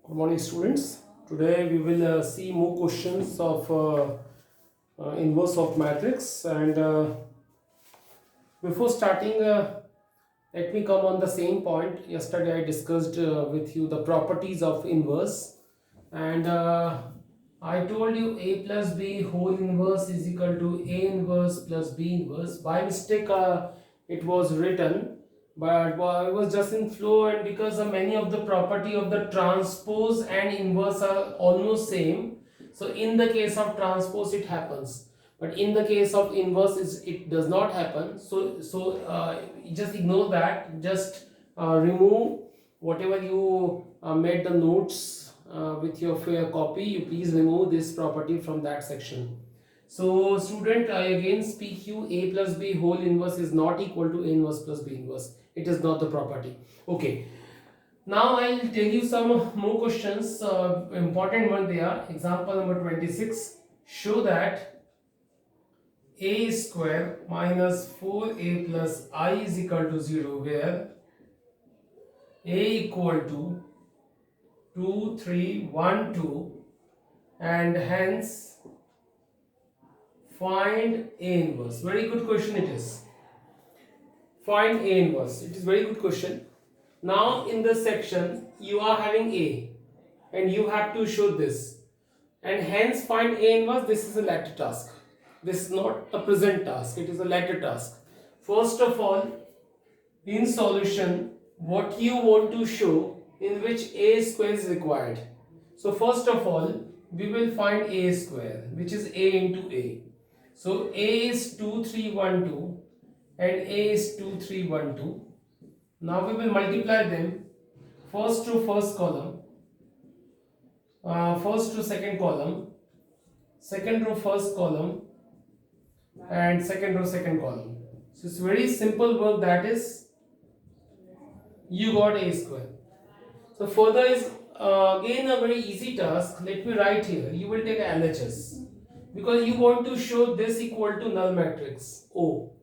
Good morning, students. Today we will see more questions of inverse of matrix. And before starting, let me come on the same point. Yesterday I discussed with you the properties of inverse, and I told you a plus b whole inverse is equal to a inverse plus b inverse. By mistake, it was written, but I was just in flow, and because many of the property of the transpose and inverse are almost same, so in the case of transpose it happens, but in the case of inverse it does not happen. So just ignore that. Just remove whatever you made the notes with your fair copy. You please remove this property from that section. So student, I again speak you, a plus b whole inverse is not equal to a inverse plus b inverse. It is not the property. Okay, now I'll tell you some more questions. Important one they are. Example number 26. Show that a square minus 4a plus I is equal to 0, where a equal to 2, 3, 1, 2, and hence find a inverse. Very good question it is. Find a inverse. It is very good question. Now in this section you are having a and you have to show this, and hence find a inverse. This is a latter task. This is not a present task, it is a latter task. First of all, in solution, what you want to show in which a square is required. So first of all, we will find a square, which is a into a. So a is 2, 3, 1, 2 and a is 2, 3, 1, 2. Now we will multiply them, first to first column, first to second column, second row first column, and second row second column. So it's very simple work, that is you got a square. So further is again a very easy task. Let me write here. You will take LHS because you want to show this equal to null matrix O.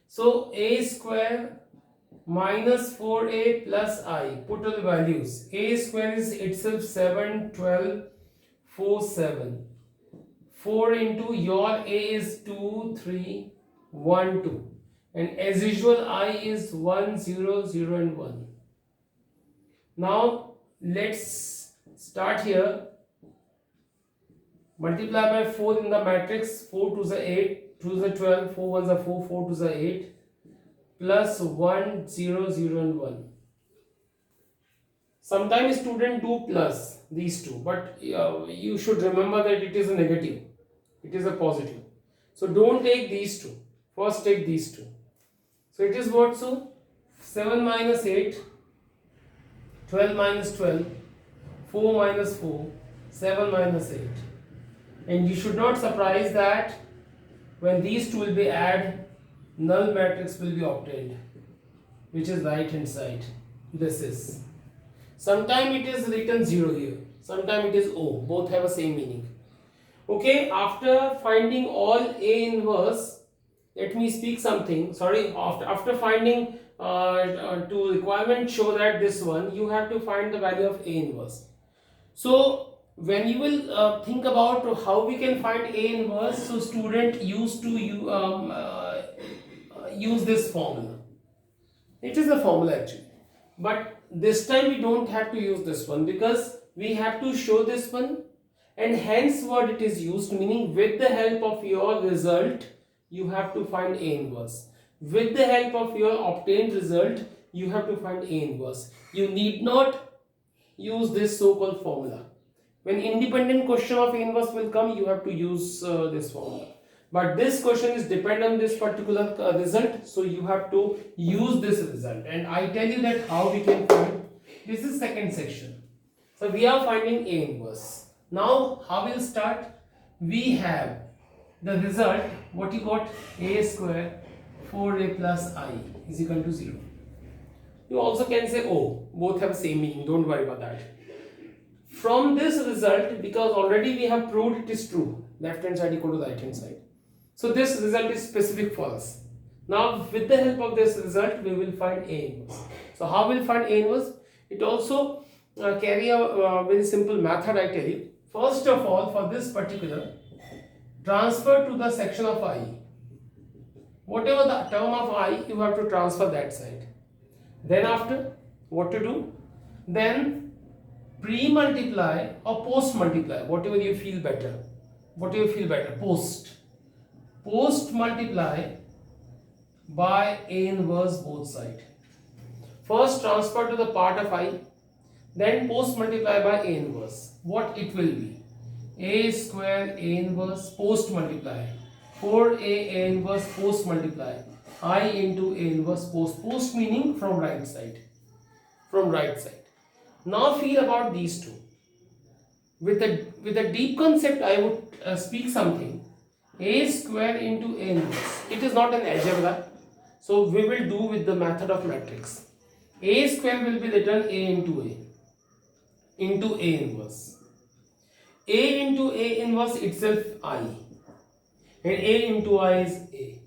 So a square minus 4a plus I, put all the values. A square is itself 7, 12, 4, 7. 4 into your a is 2, 3, 1, 2. And as usual, I is 1, 0, 0 and 1. Now let's start here. Multiply by 4 in the matrix. 4 to the 8, 2 to the 12, 4 ones are 4, 4 to the 8, plus 1, 0, 0 and 1. Sometimes students do plus these two, but you should remember that it is a negative. It is a positive. So don't take these two. First take these two. So it is what? So 7 minus 8, 12 minus 12, 4 minus 4, 7 minus 8. And you should not surprise that when these two will be added, null matrix will be obtained, which is right hand side. This is. Sometime it is written 0 here. Sometime it is O. Both have the same meaning. Okay, after finding all A inverse, let me speak something. Sorry, after finding to requirement show that this one, you have to find the value of A inverse. So when you will think about how we can find A inverse, so student used to use this formula. It is a formula actually, but this time we don't have to use this one because we have to show this one, and hence what it is used, meaning with the help of your result you have to find A inverse. With the help of your obtained result you have to find A inverse. You need not use this so-called formula. When independent question of A inverse will come, you have to use this formula. But this question is dependent on this particular result, so you have to use this result. And I tell you that how we can find. This is second section. So we are finding A inverse. Now how we'll start? We have the result. What you got? A square 4a plus I is equal to 0. You also can say O. Both have the same meaning. Don't worry about that. From this result, because already we have proved it is true, left hand side equal to the right hand side. So this result is specific for us. Now with the help of this result, we will find A inverse. So how will find A inverse? It also carry a very simple method. I tell you. First of all, for this particular, transfer to the section of I. Whatever the term of I, you have to transfer that side. Then after, what to do? Then pre-multiply or post-multiply, whatever you feel better. Whatever you feel better, post multiply by A inverse both sides. First transfer to the part of I, then post multiply by A inverse. What it will be? A square A inverse post multiply 4A inverse post multiply I into A inverse post meaning from right side. Now feel about these two. With a deep concept, I would speak something. A square into A inverse. It is not an algebra, so we will do with the method of matrix. A square will be written A into A inverse. A into A inverse itself I, and A into I is A.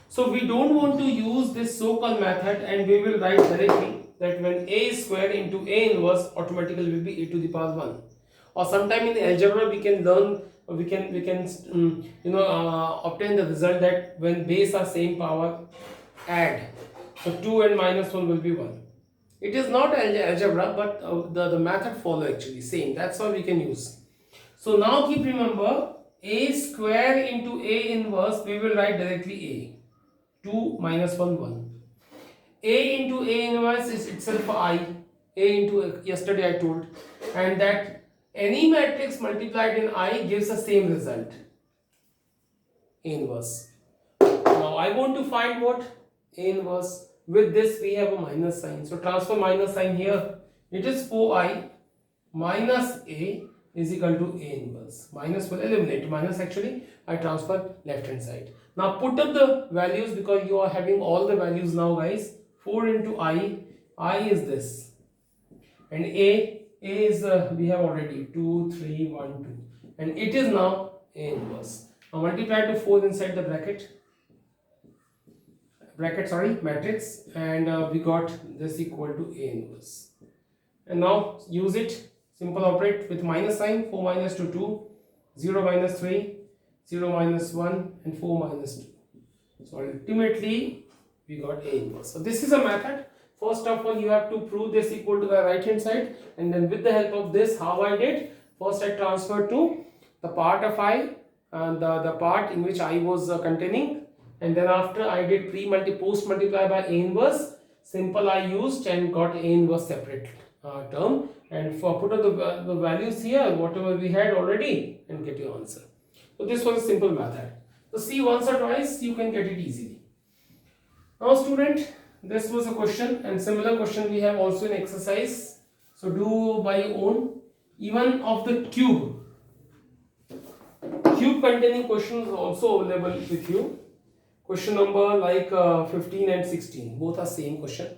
So we don't want to use this so-called method, and we will write directly that when A square into A inverse automatically will be A to the power 1. Or sometime in the algebra we can learn, we can obtain the result that when base are same power, add. So 2 and minus 1 will be 1. It is not algebra, but the method follow actually same. That's why we can use. So now keep remember, A square into A inverse, we will write directly A. 2 minus 1 1. A into A inverse is itself I. A into yesterday I told, and that any matrix multiplied in I gives the same result. A inverse. Now I want to find what? A inverse. With this we have a minus sign. So transfer minus sign here. It is 4I minus A is equal to A inverse. Minus will eliminate. Minus actually I transfer left hand side. Now put up the values because you are having all the values now guys. 4 into I is this. And A is we have already 2, 3, 1, 2. And it is now A inverse. Now multiply to 4 inside the matrix, and we got this equal to A inverse. And now use it, simple operate with minus sign. 4 minus 2, 2, 0 minus 3, 0 minus 1, and 4 minus 2. So ultimately we got A inverse. So this is a method. First of all, you have to prove this equal to the right hand side, and then with the help of this, how I did, first I transferred to the part of I, and the part in which I was containing, and then after I did post multiply by A inverse. Simple I used and got A inverse separate term, and for put up the values here whatever we had already and get your answer. So this was a simple method. So see once or twice you can get it easily. Now student, this was a question, and similar question we have also in exercise. So do by your own. Even of the cube containing questions also available with you. Question number like 15 and 16, both are same question.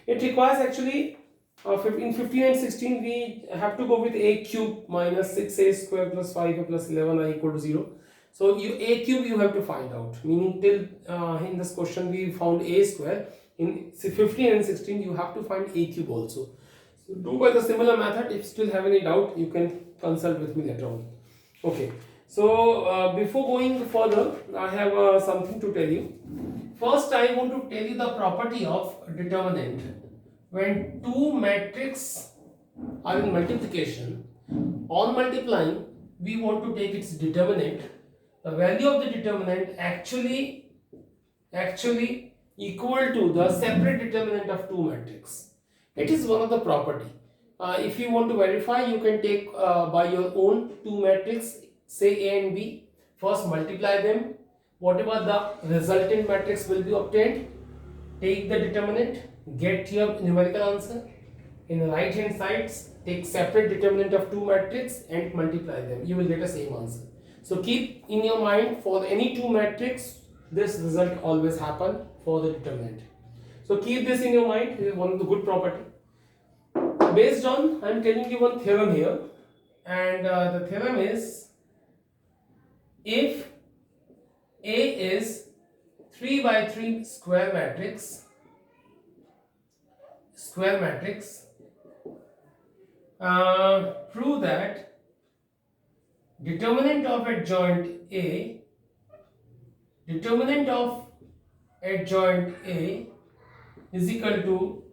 It requires actually in 15 and 16 we have to go with A cube minus 6A square plus 5A plus 11I equal to 0. So A cube you have to find out, meaning till in this question we found A square. In 15 and 16 you have to find A cube also. So do by the similar method. If you still have any doubt, you can consult with me later on. Okay. So before going further, I have something to tell you. First, I want to tell you the property of determinant. When two matrices are in multiplication, on multiplying, we want to take its determinant. The value of the determinant actually equal to the separate determinant of two matrices. It is one of the property. If you want to verify, you can take by your own two matrices, say A and B. First multiply them. Whatever the resultant matrix will be obtained, take the determinant, get your numerical answer. In the right hand sides, take separate determinant of two matrices and multiply them. You will get the same answer. So keep in your mind, for any two matrices, this result always happen for the determinant. So keep this in your mind. This is one of the good property. Based on, I am telling you one theorem here, and the theorem is, if A is 3 by 3 square matrix, Prove that determinant of adjoint A is equal to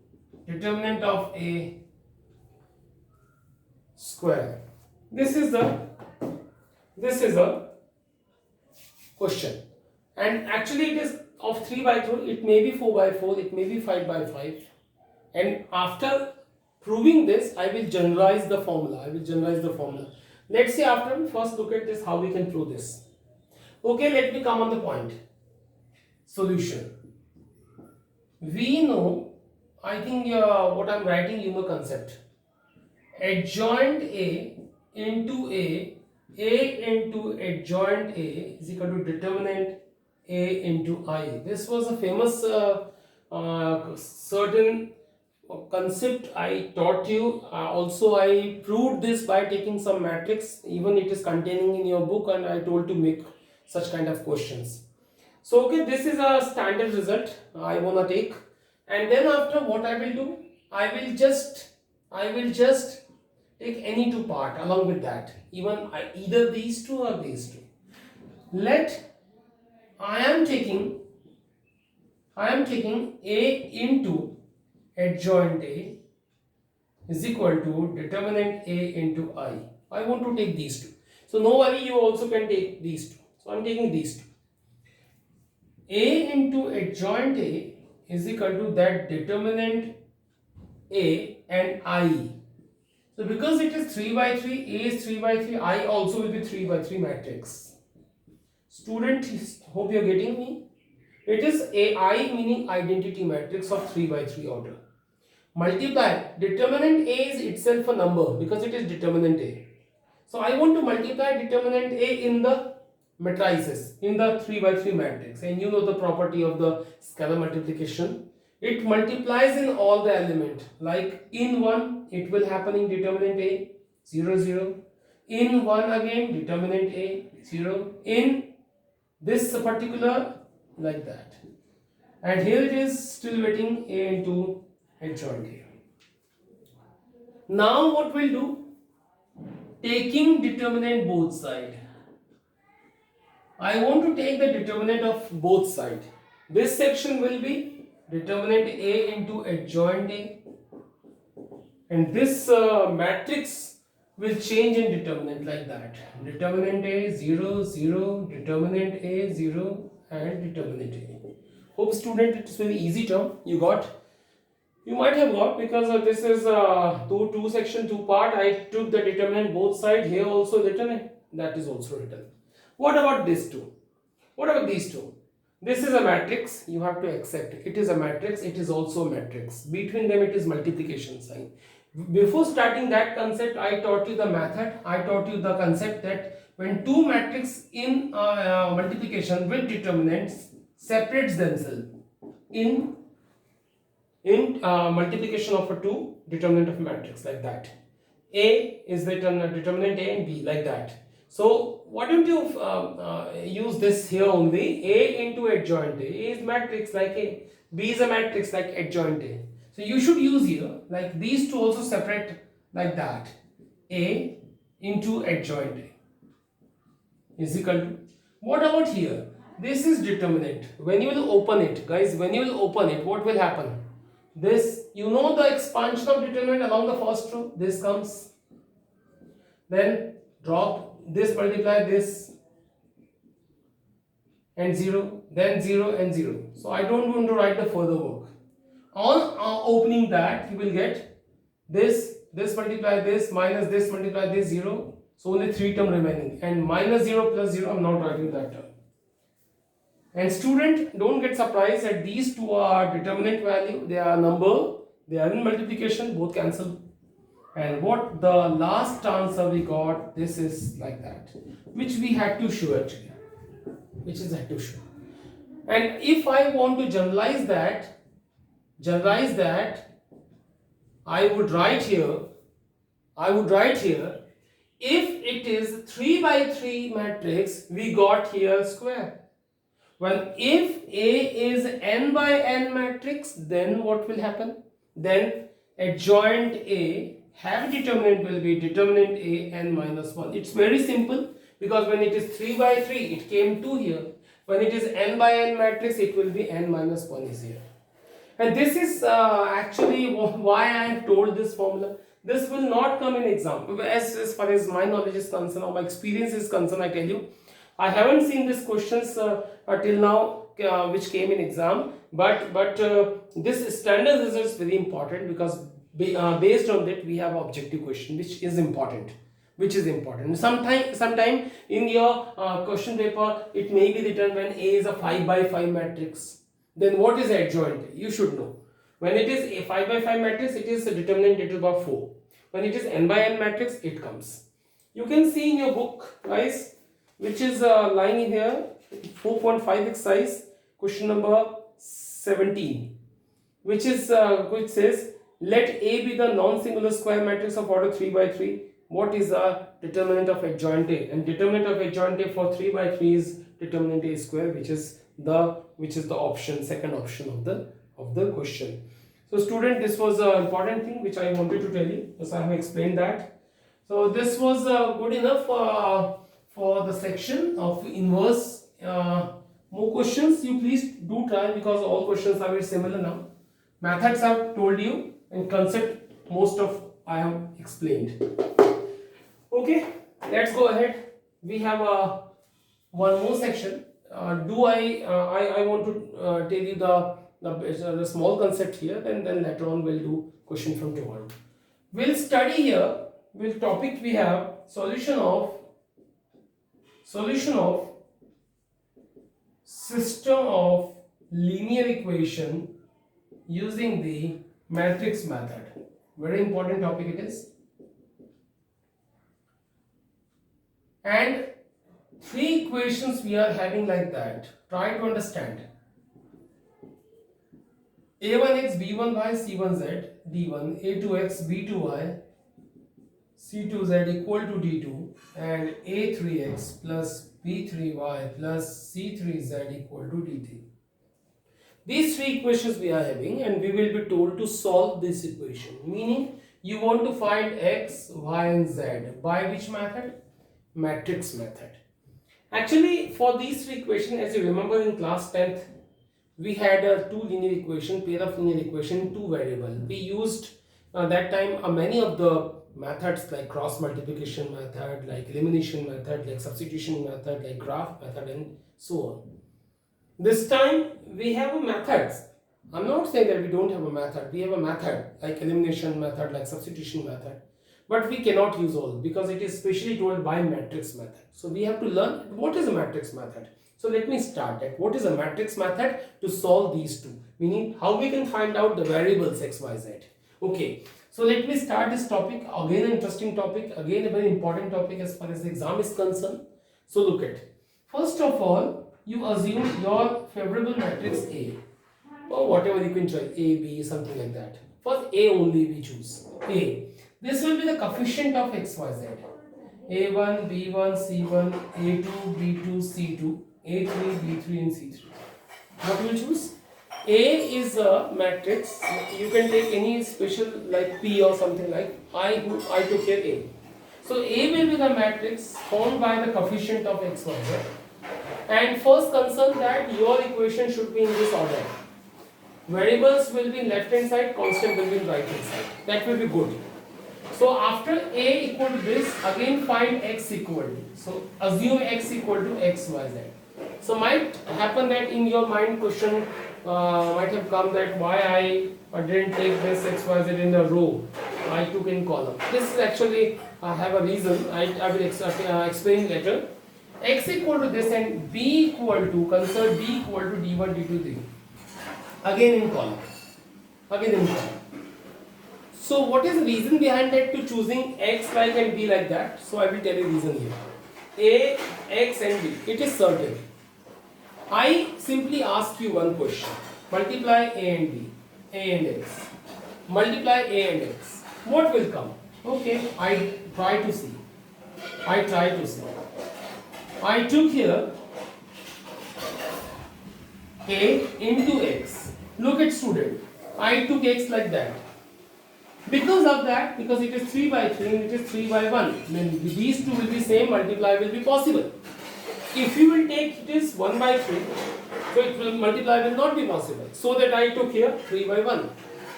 determinant of A square. This is the question, and actually it is of 3 by 3. It may be 4 by 4, it may be 5 by 5, and after proving this I will generalize the formula. Let's see, after we first look at this how we can prove this. Okay, let me come on the point. Solution. We know, I think what I'm writing, you know concept. Adjoint A into adjoint A is equal to determinant A into I. This was a famous certain concept I taught you. Also I proved this by taking some matrix, even it is containing in your book, and I told to make such kind of questions. So okay, this is a standard result I wanna take, and then after what I will do, I will just take any two part along with that, either these two or these two. Let I am taking A into adjoint A is equal to determinant A into I. I want to take these two. So no worry, you also can take these two. So I am taking these two. A into adjoint A is equal to that determinant A and I. So because it is 3 by 3, A is 3 by 3, I also will be 3 by 3 matrix. Student, hope you are getting me. It is AI meaning identity matrix of 3 by 3 order. Multiply, determinant A is itself a number because it is determinant A. So I want to multiply determinant A in the matrices, in the 3 by 3 matrix, and you know the property of the scalar multiplication. It multiplies in all the element, like in 1 it will happen in determinant A 0 0, in 1 again determinant A 0, in this particular like that, and here it is still waiting A into adjoint A. Now what we'll do, taking determinant both side, I want to take the determinant of both side. This section will be determinant A into adjoint A, and this matrix will change in determinant like that. Determinant A 0 0, determinant A 0, and determinant A. Hope student, it's very easy term you got. You might have got because this is two section, two part. I took the determinant both side, here also written, that is also written. What about this two? What about these two? This is a matrix, you have to accept it. It is a matrix, it is also a matrix. Between them it is multiplication sign. Before starting that concept, I taught you the method. I taught you the concept that when two matrices in multiplication with determinants separates themselves in multiplication of a two determinant of matrix like that. A is written determinant A and B like that. So why don't you use this here only? A into adjoint A. A is matrix like A. B is a matrix like adjoint A. So you should use here like these two also separate like that. A into adjoint A is equal to. What about here? This is determinant. When you will open it, guys, when you will open it, what will happen? This, you know the expansion of determinant along the first row. This comes. Then drop this, multiply this and 0, then 0 and 0. So I don't want to write the further work. On opening that, you will get this multiply this, minus this multiply this, 0. So only 3 term remaining, and minus 0 plus 0, I am not writing that term. And student, don't get surprised that these two are determinant value, they are number, they are in multiplication, both cancel. And what the last answer we got, this is like that, which we had to show actually, And if I want to generalize that, I would write here, if it is 3 by 3 matrix, we got here square. Well, if A is n by n matrix, then what will happen? Then adjoint A have determinant will be determinant A n minus 1. It's very simple because when it is 3 by 3 it came 2 here. When it is n by n matrix it will be n minus 1 is here. And this is actually why I have told this formula. This will not come in exam. As far as my knowledge is concerned or my experience is concerned, I tell you, I haven't seen these questions till now which came in exam. But this standard result is very important because based on that we have objective question which is important. Sometime in your question paper it may be written when A is a 5 by 5 matrix. Then what is adjoint? You should know. When it is a 5 by 5 matrix, it is a determinant to the power 4. When it is n by n matrix, it comes. You can see in your book, guys, which is lying in here, 4.5 exercise, question number 17, which says, let A be the non-singular square matrix of order 3 by 3. What is the determinant of adjoint A? And determinant of adjoint A for 3 by 3 is determinant A square, which is the second option of the question. So student, this was an important thing which I wanted to tell you, because I have explained that. So this was good enough for the section of inverse. More questions you please do try, because all questions are very similar now. Methods I have told you, and concept most of I have explained. Okay, let's go ahead. We have one more section. I want to tell you the small concept here, and then later on we'll do question from tomorrow. We'll study here with topic we have solution of system of linear equation using the matrix method. Very important topic it is. And 3 equations we are having like that. Try to understand. A1x, B1y, C1z, D1, A2x, B2y, C2z equal to D2, and A3x plus B3y plus C3z equal to D3. These 3 equations we are having, and we will be told to solve this equation. Meaning, you want to find x, y and z. By which method? Matrix method. Actually, for these 3 equations, as you remember in class 10th, we had a pair of linear equation, 2 variable. We used that time many of the methods like cross multiplication method, like elimination method, like substitution method, like graph method, and so on. This time we have a methods. I'm not saying that we don't have a method. We have a method like elimination method, like substitution method. But we cannot use all because it is specially told by matrix method. So we have to learn what is a matrix method. So let me start at what is a matrix method to solve these 2. Meaning how we can find out the variables x, y, z. Okay. So let me start this topic. Again an interesting topic. Again a very important topic as far as the exam is concerned. So look at. First of all, you assume your favorable matrix A. Or whatever you can try. A, B, something like that. First A only we choose. A. This will be the coefficient of x, y, z. A1, B1, C1, A2, B2, C2, A3, B3 and C3. What will you choose? A is a matrix. You can take any special like P or something like I took here A. So A will be the matrix formed by the coefficient of x, y, z. And first concern that your equation should be in this order. Variables will be in left hand side, constant will be in right hand side. That will be good. So after A equal to this, again find x equal to. So assume x equal to x, y, z. So might happen that in your mind question might have come that why I didn't take this x, y, z in a row. I took in column. This is actually have a reason. I will explain later. X equal to this and B equal to, consider B equal to D1, D2, D. Again in column. Again in column. So what is the reason behind that to choosing x like and b like that? So I will tell you reason here. A, x and b. It is certain. I simply ask you one question. Multiply a and b, a and x. Multiply a and x. What will come? Okay, I try to see. I took here a into x. Look at student. I took x like that. Because of that, because it is 3 by 3 and it is 3 by 1, then these two will be same, multiply will be possible. If you will take it is 1 by 3, so it will multiply will not be possible. So that I took here 3 by 1.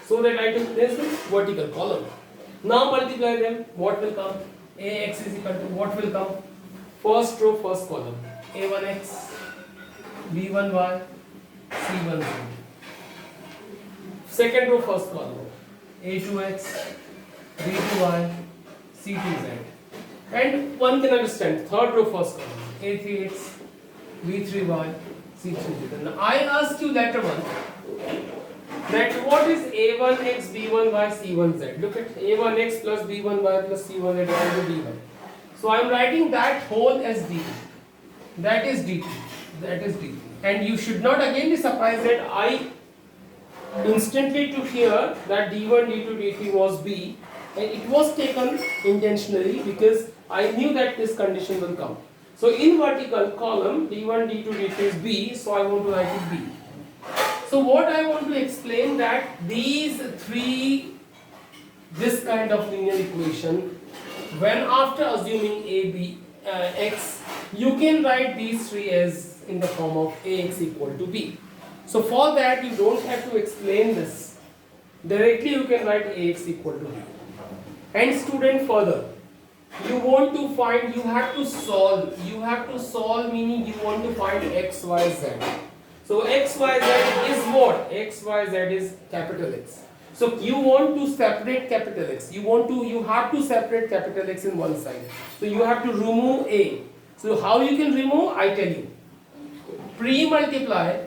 So that I took this vertical column. Now multiply them, what will come? Ax is equal to what will come? First row, first column. A1x, B1y, C1z. Second row, first column. A2x, B2y, C2z. And one can understand, third row, first column. A3x, B3y, C3z. And I asked you later on that what is A1x, B1y, C1z. Look at A1x plus B1y plus C1z equal to D1. So I am writing that whole as dt. That is dt. That is dt. And you should not again be surprised that I instantly took here that d1, d2, d3 was b, and it was taken intentionally because I knew that this condition will come. So in vertical column d1, d2, d3 is b, so I want to write it b. So what I want to explain that these three, this kind of linear equation, when after assuming a, b, x, you can write these three as in the form of ax equal to b. So for that you don't have to explain this. Directly you can write ax equal to b. And student, further, you want to find, you have to solve meaning you want to find x, y, z. So x, y, z is what? X, y, z is capital X. So you want to separate capital X. You have to separate capital X in one side. So you have to remove a. So how you can remove? I tell you. Pre-multiply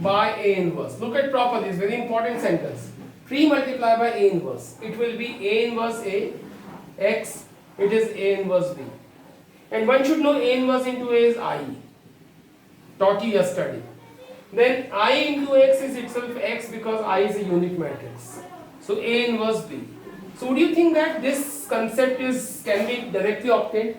by a inverse. Look at properly, it's very important sentence. Pre-multiply by a inverse. It will be a inverse a, x, it is a inverse b. And one should know a inverse into a is I. Taught you yesterday. Then I into x is itself x because I is a unit matrix. So a inverse b. So would you think that this concept can be directly obtained?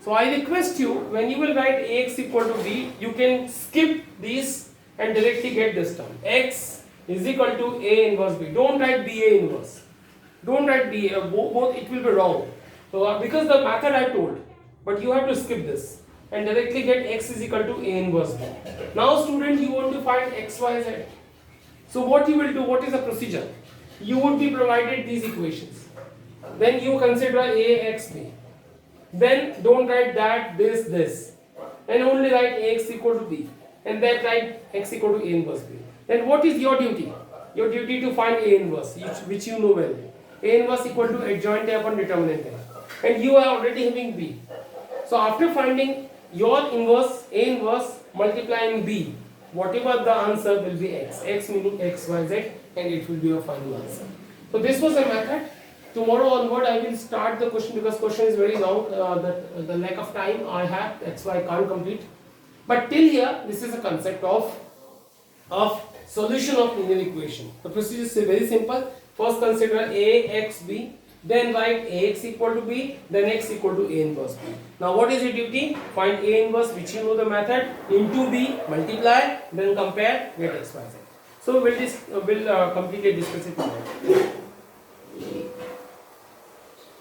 So I request you, when you will write ax equal to b, you can skip these and directly get this term. X is equal to a inverse b. Don't write b a inverse. Don't write b a, both it will be wrong. So because the method I told, but you have to skip this and directly get x is equal to a inverse b. Now student, you want to find x, y, z. So what you will do, what is the procedure? You would be provided these equations. Then you consider a, x, b. Then don't write that, this. And only write x equal to b. And then write x equal to a inverse b. Then what is your duty? Your duty to find a inverse, which you know well. A inverse equal to adjoint a upon determinant a. And you are already having b. So after finding your inverse, a inverse multiplying b, whatever the answer will be x. X meaning x, y, z, and it will be your final answer. So this was a method. Tomorrow onward I will start the question because question is very long. The lack of time I have, that's why I can't complete. But till here, this is a concept of solution of linear equation. The procedure is very simple. First consider a, x, b. Then write ax equal to b, then x equal to a inverse b. Now what is your duty? Find a inverse, which you know the method, into b, multiply, then compare, get x, y, z. So we'll completely discuss it tomorrow.